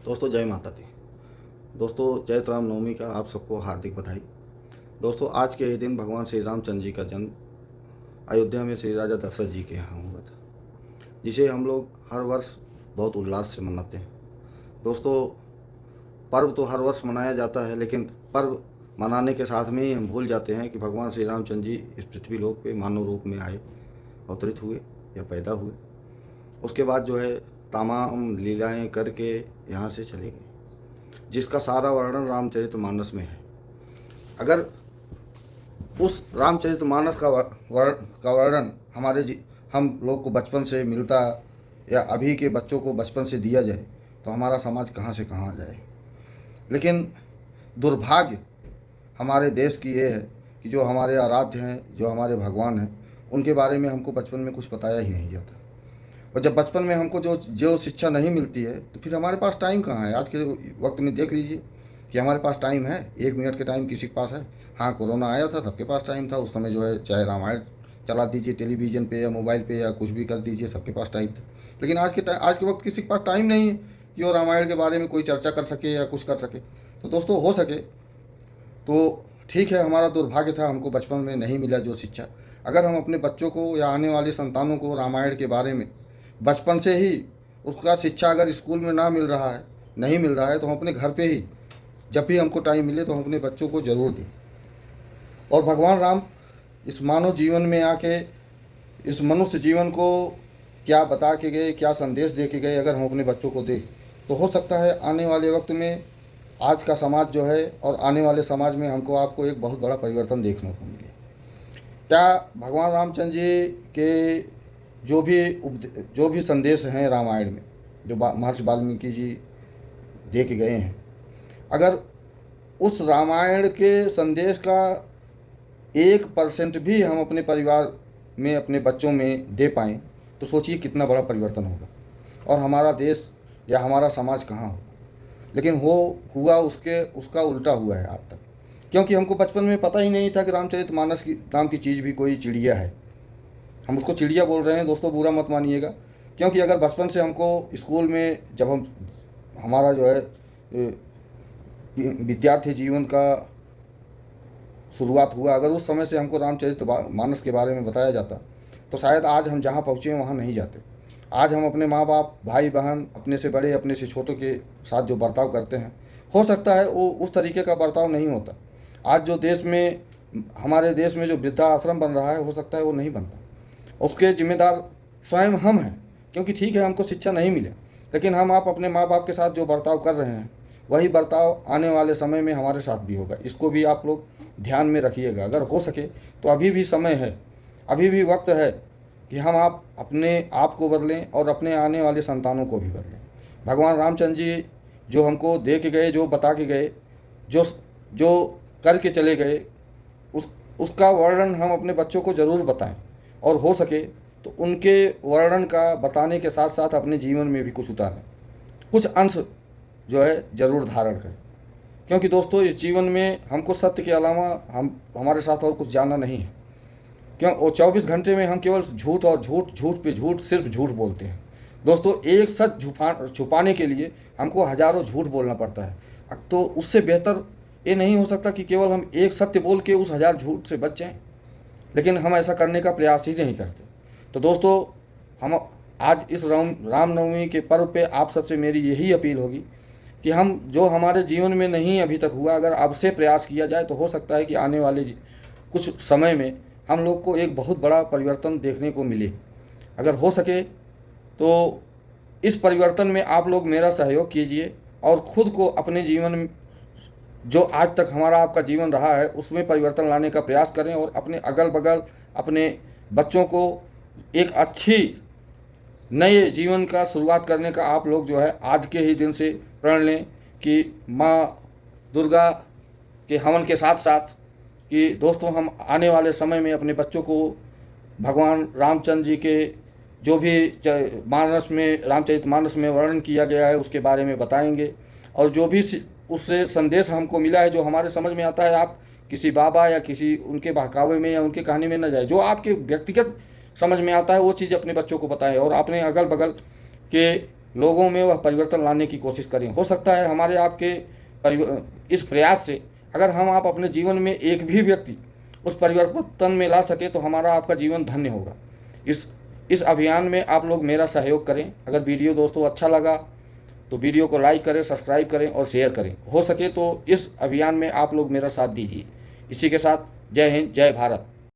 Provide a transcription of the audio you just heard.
दोस्तों जय माता दी। दोस्तों चैत्र राम नवमी का आप सबको हार्दिक बधाई। दोस्तों आज के ही दिन भगवान श्री रामचंद्र जी का जन्म अयोध्या में श्री राजा दशरथ जी के यहाँ हुआ था, जिसे हम लोग हर वर्ष बहुत उल्लास से मनाते हैं। दोस्तों पर्व तो हर वर्ष मनाया जाता है, लेकिन पर्व मनाने के साथ में ही हम भूल जाते हैं कि भगवान श्री रामचंद्र जी इस पृथ्वी लोक पे मानव रूप में आए, अवतरित हुए या पैदा हुए। उसके बाद जो है तमाम लीलाएं करके यहाँ से चले गए, जिसका सारा वर्णन रामचरितमानस में है। अगर उस रामचरितमानस का वर्णन हम लोग को बचपन से मिलता या अभी के बच्चों को बचपन से दिया जाए तो हमारा समाज कहाँ से कहाँ जाए। लेकिन दुर्भाग्य हमारे देश की ये है कि जो हमारे आराध्य हैं, जो हमारे भगवान हैं, उनके बारे में हमको बचपन में कुछ बताया ही नहीं जाता। और जब बचपन में हमको जो जो शिक्षा नहीं मिलती है तो फिर हमारे पास टाइम कहाँ है। आज के वक्त में देख लीजिए कि हमारे पास टाइम है, 1 मिनट के टाइम किसी के पास है। हाँ, कोरोना आया था, सबके पास टाइम था। उस समय जो है चाहे रामायण चला दीजिए टेलीविज़न पे या मोबाइल पे या कुछ भी कर दीजिए, सबके पास टाइम था। लेकिन आज के वक्त किसी के पास टाइम नहीं है कि वो रामायण के बारे में कोई चर्चा कर सके या कुछ कर सके। तो दोस्तों हो सके तो ठीक है, हमारा दुर्भाग्य था, हमको बचपन में नहीं मिला जो शिक्षा। अगर हम अपने बच्चों को या आने वाले संतानों को रामायण के बारे में बचपन से ही उसका शिक्षा अगर स्कूल में ना मिल रहा है, नहीं मिल रहा है, तो हम अपने घर पे ही जब भी हमको टाइम मिले तो हम अपने बच्चों को ज़रूर दें। और भगवान राम इस मानव जीवन में आके इस मनुष्य जीवन को क्या बता के गए, क्या संदेश दे के गए, अगर हम अपने बच्चों को दें तो हो सकता है आने वाले वक्त में आज का समाज जो है और आने वाले समाज में हमको आपको एक बहुत बड़ा परिवर्तन देखने को मिले। क्या भगवान रामचंद्र जी के जो भी संदेश हैं रामायण में, जो महर्षि वाल्मीकि जी दे के गए हैं, अगर उस रामायण के संदेश का 1% भी हम अपने परिवार में अपने बच्चों में दे पाएँ तो सोचिए कितना बड़ा परिवर्तन होगा और हमारा देश या हमारा समाज कहाँ होगा। लेकिन हुआ उसका उल्टा हुआ है आज तक, क्योंकि हमको बचपन में पता ही नहीं था कि रामचरितमानस की नाम की चीज़ भी कोई चिड़िया है। हम उसको चिड़िया बोल रहे हैं दोस्तों, बुरा मत मानिएगा। क्योंकि अगर बचपन से हमको स्कूल में जब हमारा जो है विद्यार्थी जीवन का शुरुआत हुआ, अगर उस समय से हमको रामचरितमानस के बारे में बताया जाता तो शायद आज हम जहाँ पहुँचे हैं वहाँ नहीं जाते। आज हम अपने माँ बाप, भाई बहन, अपने से बड़े, अपने से छोटों के साथ जो बर्ताव करते हैं, हो सकता है वो उस तरीके का बर्ताव नहीं होता। आज जो हमारे देश में जो वृद्धाश्रम बन रहा है, हो सकता है वो नहीं बनता। उसके जिम्मेदार स्वयं हम हैं, क्योंकि ठीक है हमको शिक्षा नहीं मिला, लेकिन हम आप अपने माँ बाप के साथ जो बर्ताव कर रहे हैं वही बर्ताव आने वाले समय में हमारे साथ भी होगा। इसको भी आप लोग ध्यान में रखिएगा। अगर हो सके तो अभी भी समय है, अभी भी वक्त है कि हम आप अपने आप को बदलें और अपने आने वाले संतानों को भी बदलें। भगवान रामचंद्र जी जो हमको दे के गए, जो बता के गए, जो जो करके चले गए, उसका वर्णन हम अपने बच्चों को ज़रूर बताएं और हो सके तो उनके वर्णन का बताने के साथ साथ अपने जीवन में भी कुछ उतारें, कुछ अंश जो है ज़रूर धारण करें। क्योंकि दोस्तों इस जीवन में हमको सत्य के अलावा हमारे साथ और कुछ जानना नहीं है। क्यों? और 24 घंटे में हम केवल झूठ और झूठ पे झूठ, सिर्फ झूठ बोलते हैं। दोस्तों एक सच छुपाने के लिए हमको हज़ारों झूठ बोलना पड़ता है। तो उससे बेहतर ये नहीं हो सकता कि केवल हम एक सत्य बोल के उस 1000 झूठ से बच जाएं, लेकिन हम ऐसा करने का प्रयास ही नहीं करते। तो दोस्तों हम आज इस रामनवमी के पर्व पे आप सबसे मेरी यही अपील होगी कि हम जो हमारे जीवन में नहीं अभी तक हुआ, अगर अब से प्रयास किया जाए तो हो सकता है कि आने वाले कुछ समय में हम लोग को एक बहुत बड़ा परिवर्तन देखने को मिले। अगर हो सके तो इस परिवर्तन में आप लोग मेरा सहयोग कीजिए और ख़ुद को अपने जीवन में जो आज तक हमारा आपका जीवन रहा है उसमें परिवर्तन लाने का प्रयास करें और अपने अगल बगल अपने बच्चों को एक अच्छी नए जीवन का शुरुआत करने का आप लोग जो है आज के ही दिन से प्रण लें कि माँ दुर्गा के हवन के साथ साथ कि दोस्तों हम आने वाले समय में अपने बच्चों को भगवान रामचंद्र जी के जो भी रामचरितमानस में वर्णन किया गया है उसके बारे में बताएंगे। और जो भी उससे संदेश हमको मिला है, जो हमारे समझ में आता है, आप किसी बाबा या किसी उनके बहकावे में या उनकी कहानी में न जाए, जो आपके व्यक्तिगत समझ में आता है वो चीज़ अपने बच्चों को बताएं और अपने अगल बगल के लोगों में वह परिवर्तन लाने की कोशिश करें। हो सकता है हमारे आपके इस प्रयास से अगर हम आप अपने जीवन में एक भी व्यक्ति उस परिवर्तन में ला सके तो हमारा आपका जीवन धन्य होगा। इस अभियान में आप लोग मेरा सहयोग करें। अगर वीडियो दोस्तों अच्छा लगा तो वीडियो को लाइक करें, सब्सक्राइब करें और शेयर करें। हो सके तो इस अभियान में आप लोग मेरा साथ दीजिए। इसी के साथ जय हिंद, जय भारत।